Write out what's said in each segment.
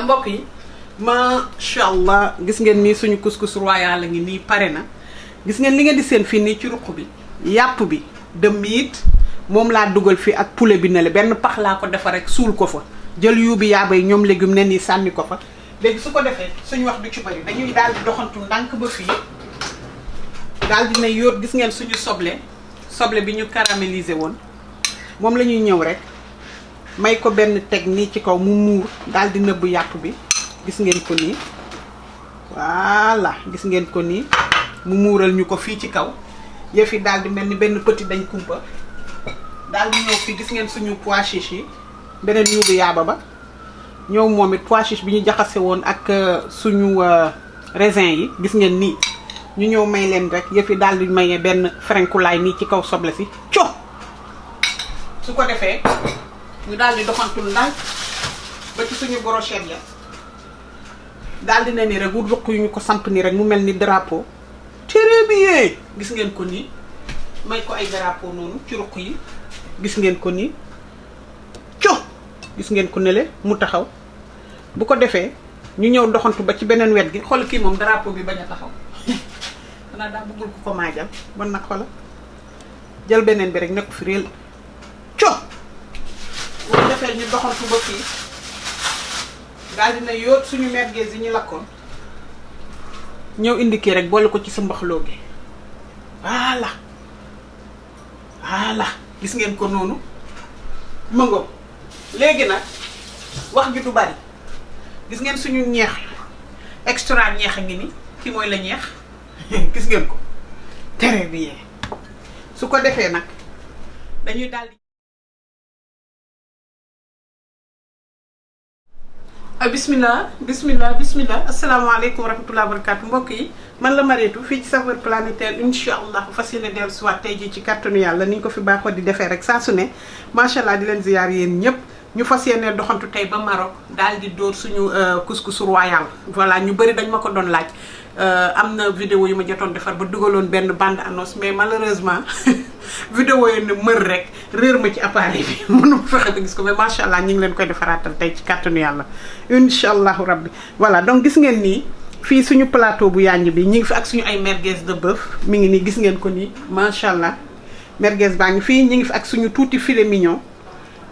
mbokk yi macha allah gis ngeen nii suñu couscous royal la ngi nii pare na. gis ngeen li ngeen di seen fii nii ci ruq bi yàpp bi dëmm it moom laa dugal fii ak poulet bi ne la benn pax laa ko defar rek suul ko fa jël yuubi yaabay ñoom légume nen yi sànni ko fa. léegi su ko defee suñu wax du ci bëri dañuy daal di doxantu ndànk ba fii daal di ne yóot. gis ngeen suñu soble bi ñu caramélisé woon moom la ñuy ñëw rek may ko benn teg nii ci kaw mu muur daal di nëbb yàpp bi. gis ngeen ko nii voilà gis ngeen ko nii mu muural ñu ko fii ci kaw yëf yi daal di mel ni benn petit dañ kumpa daal di ñëw fii. gis ngeen suñu pois chiche yi beneen yuubi yaaba ba ñëw moom it pois chiche bi ñu jaxase woon ak suñu raisin yi. gis ngeen nii ñu ñëw may leen rek yëf yi daal di maye benn frenkulaay nii ci kaw soble si co su ko defee ñu daal di doxantul ndànk ba ci suñu brochette ya daal di ne ni rek wut ruq yu ñu ko samp nii rek mu mel ni drapeau. très bien gis ngeen ko nii may ko ay drapeau noonu ci ruq yi. gis ngeen ko nii co gis ngeen ko nele mu taxaw. bu ko defee ñu ñëw doxantu ba ci beneen wet gi xool kii moom drapeau bi bañ a taxaw xanaa daa bëggul ko maajal bon nag xoola jël beneen bi rek nekk fi réel co bu ko defee ñu doxantu ba fii daal dina yóot suñu merguez yi ñu lakkoon ñëw indi kii rek boole ko ci sa mbaxloo gi voilà gis ngeen ko noonu mëngo. léegi nag wax ji du bari gis ngeen suñu ñeex extra ñeex a ngi ni ki mooy la ñeex gis ngeen ko très bien. su ko defee nag dañuy daal di bismillah asalaamaaleykum wa rahmatulah barakaatu mbokk yi man la Marietou fii ci Saveurs Planétaires incha allah fas yéene dellu si waat tey jii ci kàttanu yàlla ni ñu ko fi baaxoo di defee rek saa su ne macha allah di leen ziyaar yéen ñëpp. ñu fas yéene doxantu tey ba Maroc daal di dóor suñu couscous royal. voilà ñu bëri dañ ma ko doon laaj am na vidéo yu ma jotoon defar ba dugaloon benn bande annonce mais malheureusement vidéo yi ne mër rek réer ma ci appareil bi mënu fexe ba gis ko mais macha allah ñu ngi leen koy defaraatal tey ci kàttanu yàlla incha allahu rabbi. voilà donc gis ngeen nii fii suñu plateau bu yànj bi ñu ngi fi ak suñu ay merguez de bœuf mi ngi nii gis ngeen ko nii macha allah merguez baa ngi fii ñu ngi fi ak suñu tuuti filet mignon.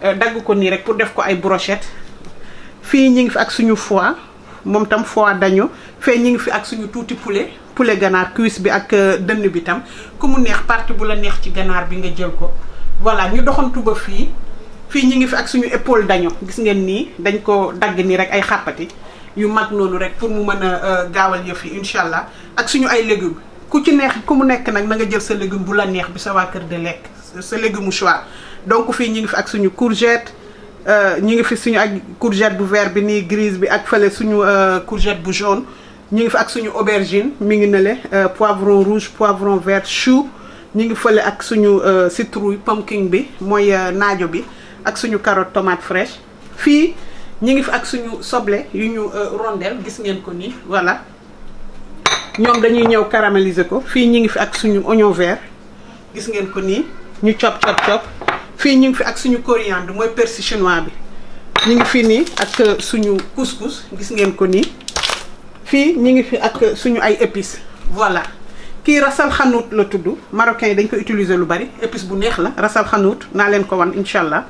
dagg ko nii rek pour def ko ay brochette fii ñu ngi fi ak suñu foie moom tam foie d'agneau fee ñu ngi fi ak suñu tuuti poulet ganaar cuisse bi ak dënn bi tam ku mu neex partie bu la neex ci ganaar bi nga jël ko. voilà ñu doxantu ba fii ñu ngi fi ak suñu épaule d'agneau gis ngeen nii dañ ko dagg nii rek ay xàppati yu mag noonu rek pour mu mën a gaawal yëf yi incha allah ak suñu ay légumes ku ci neex ku mu nekk nag na nga jël sa légume bu la neex bi sa waa kër de lekk sa légume choix. donc fii ñu ngi fi ak suñu courgette ñu ngi fi suñu ak courgette bu vert bi nii grise bi ak fële suñu courgette bu jaune ñu ngi fi ak suñu aubergine mi ngi nële poivron rouge poivron vert chou ñu ngi fële ak suñu citrouille pumpkin bi mooy naajo bi ak suñu carotte tomate fraîche. fii ñu ngi fi ak suñu soble yu ñu rondel gis ngeen ko nii voilà ñoom dañuy ñëw caraméliser ko. fii ñu ngi fi ak suñu oignon vert gis ngeen ko nii ñu chop. fii ñu ngi fi ak suñu coriandre mooy persil chinois bi ñu ngi fii nii ak suñu couscous gis ngeen ko nii. fii ñu ngi fi ak suñu ay épices voilà kii rasal xanuut la tudd marocain yi dañ ko utiliser lu bari épice bu neex la rasal xanuut naa leen ko wan incha allah.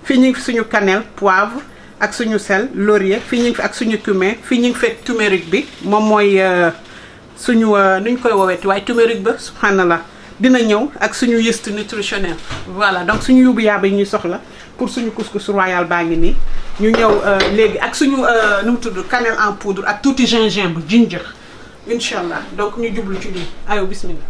fii ñu ngi fi suñu cannelle poivre ak suñu sel laurier. fii ñu ngi fi ak suñu cumin. fii ñu ngi fekk turmeric bi moom mooy suñu nu ñu koy woowee waaye turmeric ba subhanallah dina ñëw ak suñu yeast nutritionnel. voilà donc suñu yóbbu yaaba yi ñuy soxla pour suñu couscous royal baa ngi nii ñu ñëw léegi ak suñu nu mu tudd cannelle en poudre ak tuuti gingembre ginger incha allah donc ñu jublu ci lii ayo bismillah.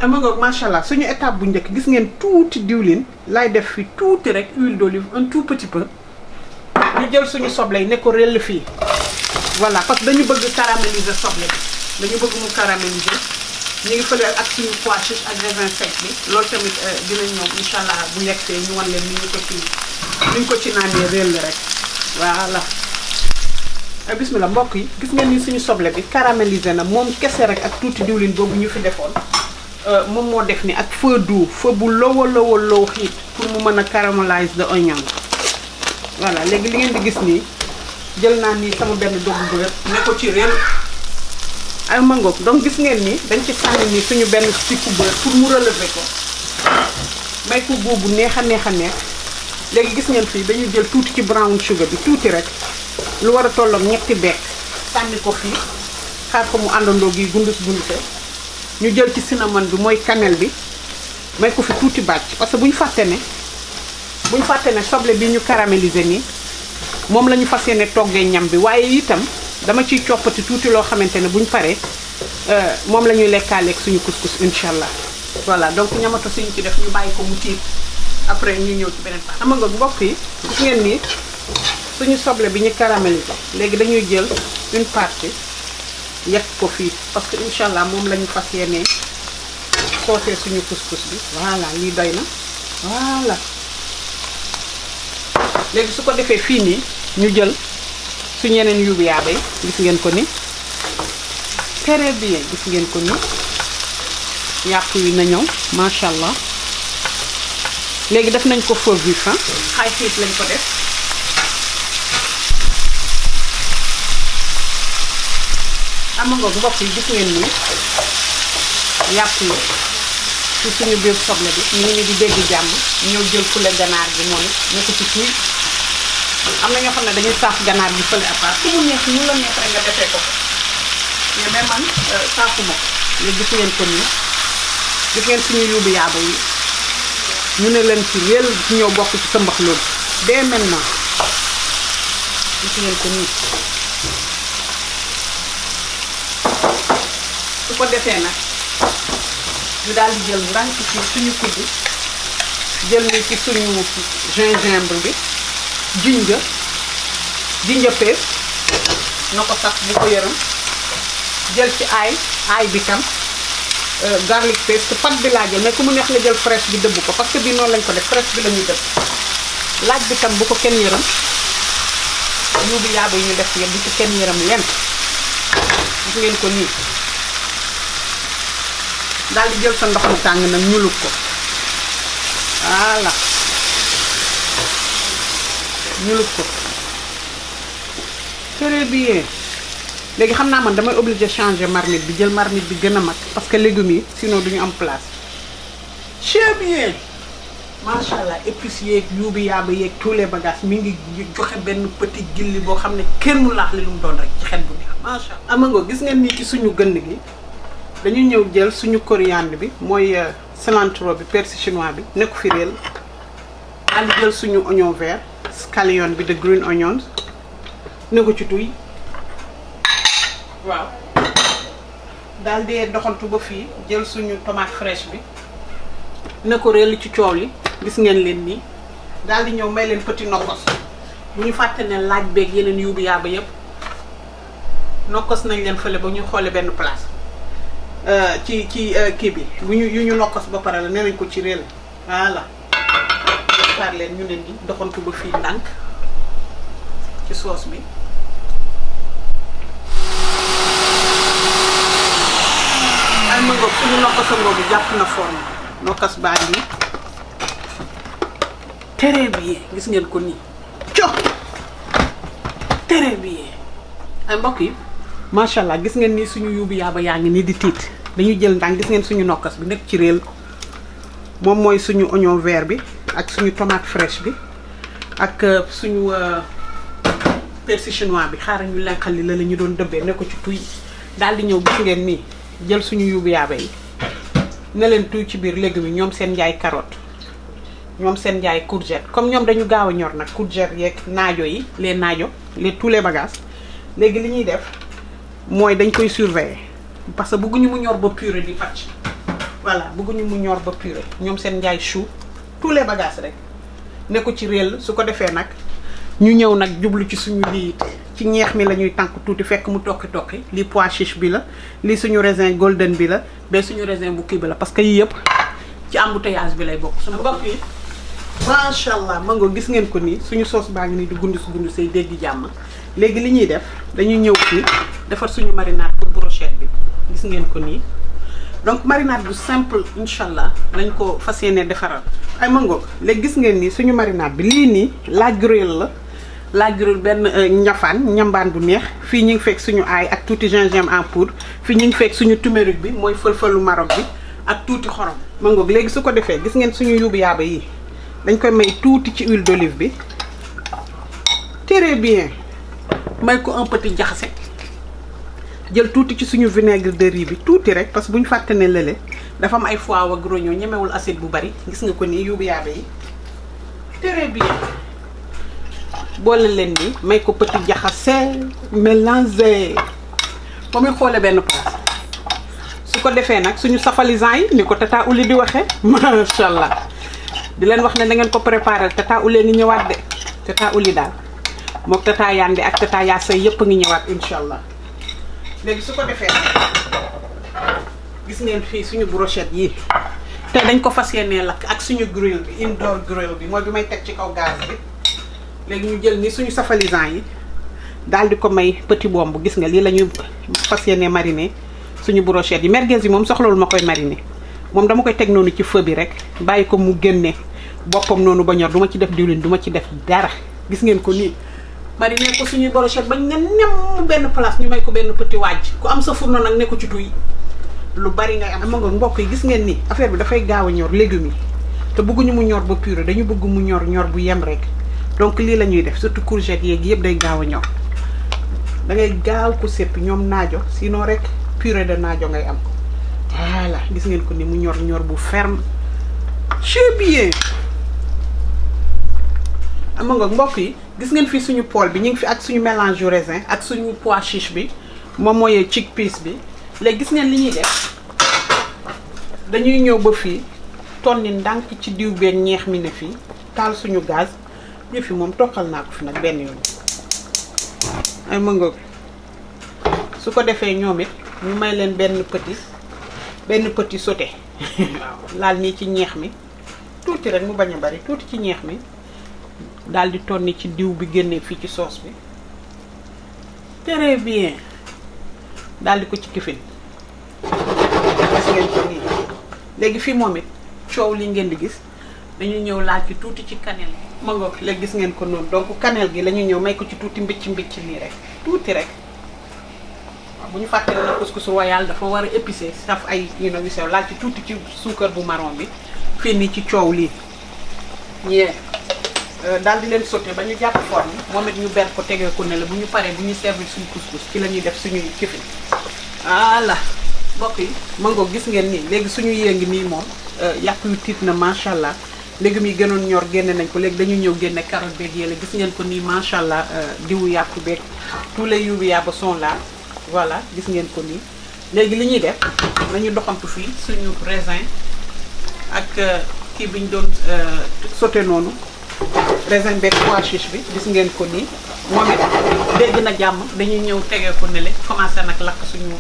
ama nga macha allah suñu étape bu njëkk gis ngeen tuuti diwlin lay def fi tuuti rek huile d'olive un tout petit peu ñu jël suñu soble yi ne ko rell fii voilà parce que dañu bëgg caraméliser soble bi dañu bëgg mu caraméliser. ñu ngi fële ak suñu pois chiche ak raisin sec bi loolu tamit dinañ ñëw incha allah bu yegsee ñu wan leen ni ñu ko ci naanee réel la rek voilà. bismillah mbokk yi gis ngeen ni suñu soble bi caramélisé na moom kese rek ak tuuti diwlin boobu ñu fi defoon moom moo def ni ak feu doux feu bu low xiit pour mu mën a caramelize the onion. voilà léegi li ngeen di gis nii jël naa nii sama benn doomu beurre ne ko ci réel ay mangoog. donc gis ngeen ni dañ ci sànni nii suñu benn sticku beurre pour mu relever ko may ko boobu neex a neex a neex. léegi gis ngeen fii dañuy jël tuuti ci brown sugar bi tuuti rek lu war a tolloog ñetti bekk sànni ko fii xaar ko mu àndandoo gi gundus gunduse. ñu jël ci cinnamon bi mooy cannelle bi may ko fi tuuti bàcc parce que buñ fàtte ne soble bi ñu caraméliser nii moom la ñu fas yéene toggee ñam bi waaye itam dama ciy coppati tuuti loo xamante ne buñ paree moom la ñuy lekkaaleeg suñu couscous incha allah. voilà donc ñamatu suñu ci def ñu bàyyi ko mu tiit après ñu ñëw ci beneen part. xam nga mbokk yi gis ngeen nii suñu soble bi ñu caraméliser léegi dañuy jël une partie yekk ko fii parce que incha allah moom la ñu fas yéene soosee suñu couscous bi. voilà lii doy na voilà. léegi su ko defee fii nii ñu jël suñu yeneen yuubu yaaba yi gis ngeen ko ni très bien gis ngeen ko ni yàpp yi na ñëw macha allah. léegi def nañ ko feu vif high heat lañ ko def. am nga mbokk yi gis ngeen ni yàpp yi ci suñu biir soble bi ñu ngi ni di dégg jàmm ñëw jël fule ganaar bi moom it nekk ci fii. am na ñoo xam ne dañuy saaf ganaar bi fële à part ku mu neex ñu la neex rek nga defee ko mais man saafuma ko. léegi gis ngeen ko nii gis ngeen suñu yuubu yaaba yi ñu ne leen ci réel ci ñëw bokk ci sa mbax loolu dès maintenant gis ngeen ko nii. su ko defee nag ñu daal di jël ndànk ci suñu kuddu jël ni ci suñu gingembre bi jinja paste na ko sax bu ko yërëm jël ci aay bi tam garlic paste pat bi laa jël mais ku mu neex nga jël fraîche bi dëbb ko parce que bii noonu lañ ko def fraîche bi la ñuy dëbb. laaj bi tam bu ko kenn yërëm yuubu yaaba yi ñu def yëpp bu ci kenn yërëm leen gis ngeen ko nii. daal di jël sa ndox mu tàng nag ñulub ko voilà ñulub ko très bien. léegi xam naa man damay obligé changer marmite bi jël marmite bi gën a mag parce que légumes yi sinon duñu am place. très bien macha allah épices yeeg yuubu yaaba yeeg tous les bagages mi ngi joxe benn petit gilli boo xam ne kenn mu laax li lu mu doon rek ci xet bu neex macha allah. ama nga gis ngeen nii ci suñu gënd gi dañu ñëw jël suñu coriandre bi mooy cilantro bi persil chinois bi nekk fi réel daal di jël suñu oignon vert scallion bi de green onions ne ko ci tuy waaw daal di doxantu ba fii jël suñu tomate fraîche bi ne ko réel ci coow li gis ngeen leen nii daal di ñëw may leen petit nokkos bu ñu fàtte ne laaj beeg yeneen yuubu yaaba yëpp nokkos nañ leen fële ba ñu xoole benn place ci kii bi bu ñu yu ñu nokkos ba pare la nee nañ ko ci réel voilà xaar leen ñu ne ni doxantu ba fii ndànk ci soos bi ay ma ngoog suñu nokkos a ngoogu jàpp na forme nokkas baa ngi très bien gis ngeen ko nii co très bien ay mbokk yi macha allah gis ngeen ni suñu yuubu yaaba yaa ngi nii di tiit dañuy jël ndànk gis ngeen suñu nokkas bi nekk ci réel moom mooy suñu oignon vert bi ak suñu tomate fraîche bi ak suñu persil chinois bi xaaral ñu lenqal li la ñu doon dëbbee ne ko ci tuy daal di ñëw gis ngeen nii jël suñu yuubu yaaba yi ne leen tuy ci biir légumes yi ñoom seen njaay carotte ñoom seen njaay courgette comme ñoom dañu gaaw a ñor nag courgette yeeg naajo yi tous les bagages léegi li ñuy def mooy dañ koy surveiller parce que bëgguñu mu ñor ba purée di pàcc voilà bëgguñu mu ñor ba purée ñoom seen njaay chou tous les bagages rek ne ko ci réel su ko defee nag ñu ñëw nag jublu ci suñu lii ci ñeex mi la ñuy tànk tuuti fekk mu tokki lii pois chiche bi la lii suñu raisin golden bi la ba suñu raisin bu kii bi la parce que yii yëpp ci embouteillage bi lay bokk. suñu mbokk yi macha allah mango gis ngeen ko nii suñu sauce baa ngi nii di gundus say dégg jàmm léegi li ñuy def dañuy ñëw fii defar suñu marinade pour brochette bi gis ngeen ko nii donc marinade bu simple incha allah lañ ko fas yéene defaral ay mango léegi gis ngeen nii suñu marinade bi lii nii laaj gruyère la laajurul benn ñambaan bu neex fii ñu ngi fekk suñu aay ak tuuti gingembre en poudre fii ñu ngi fekk suñu turmeric bi mooy fël-fëlu Maroc bi ak tuuti xorom. ma ngoog léegi su ko defee gis ngeen suñu yuubu yaaba yi dañ koy may tuuti ci huile d'olive bi très bien may ko un petit jaxase jël tuuti ci suñu vinaigre de riz bi tuuti rek parce que bu ñu fàtte ne lële dafa am ay foie ak grognon ñemewul acide bu bari gis nga ko nii yuubu yaaba yi très bien. boole leen ni may ko petit jaxase mélanger ba muy xoole benn place su ko defee nag suñu safalisant yi ni ko tata Ouli di waxee macha allah di leen wax ne da ngeen ko préparer tata Ouli ngi ñëwaat de tata Ouli daal mook tata Yande ak tata Yaasay yëpp ngi ñëwaat incha allah. léegi su ko defee gis ngeen fii suñu brochette yi te dañ ko fas yéenee lakk ak suñu grill bi indoor grill bi mooy bi may teg ci kaw gaz bi. léegi ñu jël ni suñu safalisant yi daal di ko may petit bombe gis nga lii la ñuy fas yéene mariner suñu brochette yi merguez yi moom soxlawul ma koy mariner moom dama koy teg noonu ci feu bi rek bàyyi ko mu génne boppam noonu ba ñor du ma ci def diwlin du ma ci def dara gis ngeen ko nii. mariner ko suñuy brochette bañ ne nem benn place ñu may ko benn petit wàjj ku am sa fourneau nag ne ko ci tuy lu bari ngay am. ama nga mbokk yi gis ngeen ni affaire bi dafay gaaw a ñor légumes yi te bëgguñu mu ñor ba purée dañu bëgg mu ñor bu yem rek. donc lii la ñuy def surtout courgette yeeg yëpp day gaaw a ñor da ngay gaaw ko sépp ñoom naajo sinon rek purée de naajo ngay am voilà gis ngeen ko ni mu ñor bu ferme c'est bien. am nga mbokk yi gis ngeen fii suñu poêle bi ñu ngi fi ak suñu mélange yu raisin ak suñu pois chiche bi moom mooy chickpeas bi léegi gis ngeen li ñuy def dañuy ñëw ba fii tonni ndànk ci diw beeg ñeex mi ne fii taal suñu gaz. yëf yi moom toqal naa ko fi nag benn yoon ay mëngoog su ko defee ñoom it ñu may leen benn petit sauté waaw laal nii ci ñeex mi tuuti rek mu bañ a bari tuuti ci ñeex mi daal di tonni ci diw bi génnee fii ci sauce bi très bien daal di ko ci kifin gis ngeen ko nii léegi fii moom it coow li ngeen di gis dañuy ñëw laal ci tuuti ci cannelle ma ngoog léegi gis ngeen ko noonu donc cannelle gi la ñuy ñëw may ko ci tuuti mbicc nii rek tuuti rek waaw bu ñu fàttali na couscous royal dafa war a épicé saf ay yu sew laal ci tuuti ci suukar bu marron bi fii nii ci coow lii ñee daal di leen sauté ba ñu jàpp forme moom it ñu ber ko tegee ko ne la bu ñu paree bu ñu servir suñu couscous ci la ñuy def suñuy kifin voilà mbokk yi ma ngoog gis ngeen nii léegi suñu yéngi nii moom yàpp yu tiit na macha allah. légumes yi gënoon ñor génne nañ ko léegi dañu ñëw génne carotte beeg yële gis ngeen ko nii macha allah diwu yàpp beeg tous les yuubu yàpp sont là voilà gis ngeen ko nii. léegi li ñuy def nañu doxantu fii suñu raisin ak kii bi ñu doon sauté noonu raisin beeg pois chiche bi gis ngeen ko nii moom it dégg na jàmm dañuy ñëw tegee ko ne le commencé nag lakk suñu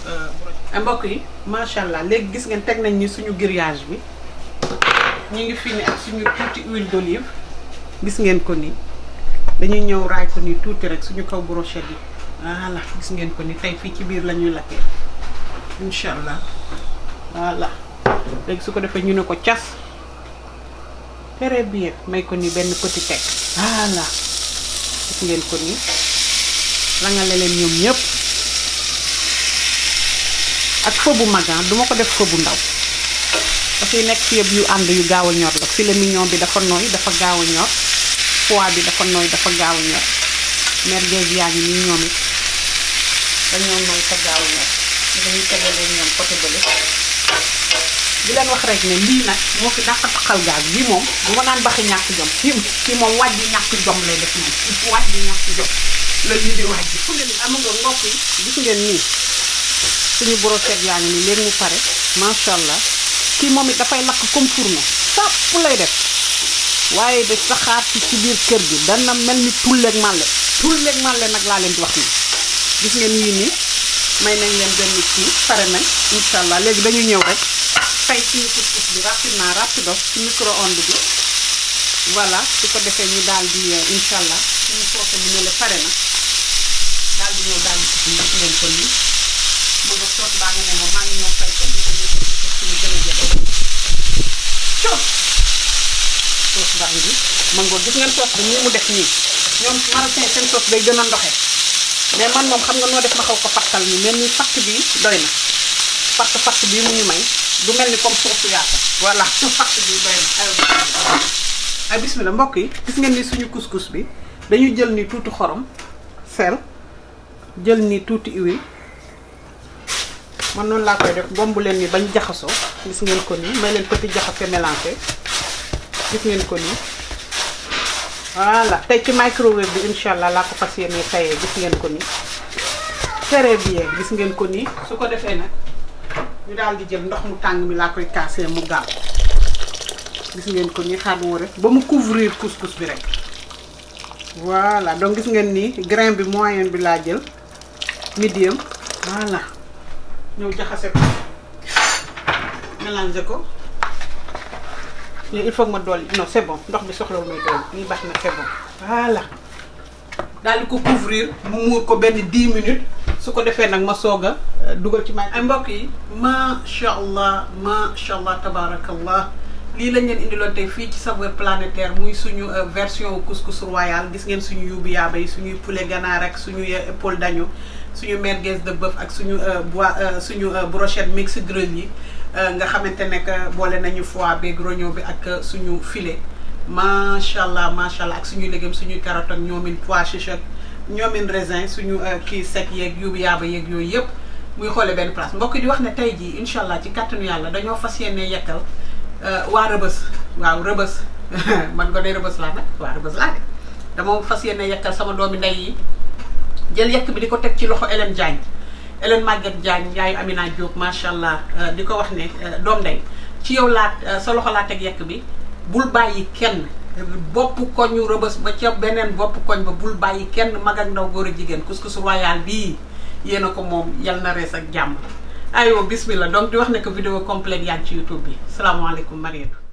mbokk yi macha allah léegi gis ngeen teg nañ ni suñu grillage bi. ñu ngi fii ni ak suñu tuuti huile d'olive gis ngeen ko nii dañuy ñëw raay ko nii tuuti rek suñu kaw brochette yi voilà gis ngeen ko ni tey fii ci biir la ñuy lakkee incha allah voilà léegi su ko defee ñu ne ko cas très bien may ko ni benn petit teg voilà gis ngeen ko nii rangale leen ñoom ñëpp ak feu bu magan duma ko def feu bu ndaw dafay nekk fi yëpp yu ànd yu gaaw a ñor la filet mignon bi dafa nooy dafa gaaw a ñor foie bi dafa nooy dafa gaaw a ñor merguez yaa ngi nii ñoom it dañoo nooy te gaaw a ñor dañuy tegalee ñoom côté bële di leen wax rek ne lii nag moo fi dafa taxal gaz bii moom bu ma naan baxi ñàkk jom kii moom wàjj ñàkk jom lay def moom wàjj ñàkk jom la lii di wàjj fu ne nii am nga mbokk yi gis ngeen nii suñu brochette yaa ngi nii léegi mu pare macha allah kii moom it dafay lakk comme fourneau sàpp lay def waaye de saxaar ci biir kër gi dana mel ni tulleeg màlle nag laa leen di wax nii gis ngeen yii nii may nañ leen benn kii pare nañ incha allah léegi dañu ñëw rek fay suñu couscous bi rapidement rapido ci micro-ondes bi voilà su ko defee ñu daal di incha allah suñu soose bi ne la pare na daal di ñëw daal di ci gis ngeen ko nii mu nga soot baa nga ne moom maa ngi ñëw fay ko ñu dañuy ko suñu gën a jege soos baa ngi bi man ngoo gis ngeen soos bi nii mu def nii ñoom marocain seen sauce day gën a ndoxe mais man moom xam nga noo def ma xaw ko fattal ni mel ni fatt bi doy na fatt bi mu ñu may du mel ni comme sauce yaata voilà fatt bi doy na ay bismillah mbokk yi gis ngeen ni suñu couscous bi dañu jël ni tuuti xorom sel jël ni tuuti huile man noonu laa koy def bombu leen ni bañ jaxasoo gis ngeen ko nii may leen petit jaxase mélangé gis ngeen ko nii voilà tey ci microwave bi incha allah laa ko fas yéene tayee gis ngeen ko nii très bien gis ngeen ko nii su ko defee nag ñu daal di jël ndox mu tàng mi laa koy kaasee mu gaaw gis ngeen ko nii xaar mu rek ba mu couvrir couscous bi rek voilà donc gis ngeen ni grain bi moyen bi laa jël medium voilà ñëw jaxase ko mélanger ko il faut que ma dolli non c'est bon ndox bi soxlawul may dolli nii baax na c'est bon voilà daal di ko couvrir mu muur ko benn 10 minutes su ko defee nag ma soog a dugal ci may ay mbokk yi macha allah tabarakallah lii lañ leen indiloon tey fii ci saveur planétaire muy suñu version couscous royal gis ngeen suñu yuubu yaaba yi suñuy poulet ganaar ak suñuy épaule d'agneau suñu merguez de bœuf ak suñu suñu brochette mix grill yi nga xamante ne que boole nañu foie beeg rognon bi ak suñu filet macha allah ak suñuy légumes suñuy carotte ak ñoomin pois chiche ak ñoomin raisin suñu kii sec yeeg yuubu yaaba yeeg yooyu yëpp muy xoolee benn place mbokk di wax ne tey jii incha allah ci kàttanu yàlla dañoo fas yéene yekkal waa rëbës waaw rëbës man ko ne rëbës laa nag waa rëbës laa de dama fas yéene yekkal sama doomi ndey yi jël yekk bi di ko teg ci loxo Hélène Diagne Hélène Maguette Diagne yaayu Amina Diop macha allah di ko wax ne doom ndey ci yow laa sa loxo laa teg yekk bi bul bàyyi kenn bopp koñu rëbës ba ca beneen bopp koñ ba bul bàyyi kenn mag ak ndaw góor a jigéen couscous royal bii yéen a ko moom yal na rees ak jàmm aywa bismillah donc di wax ne que vidéo complète yaa ngi ci YouTube bi salaamaaleykum Marietou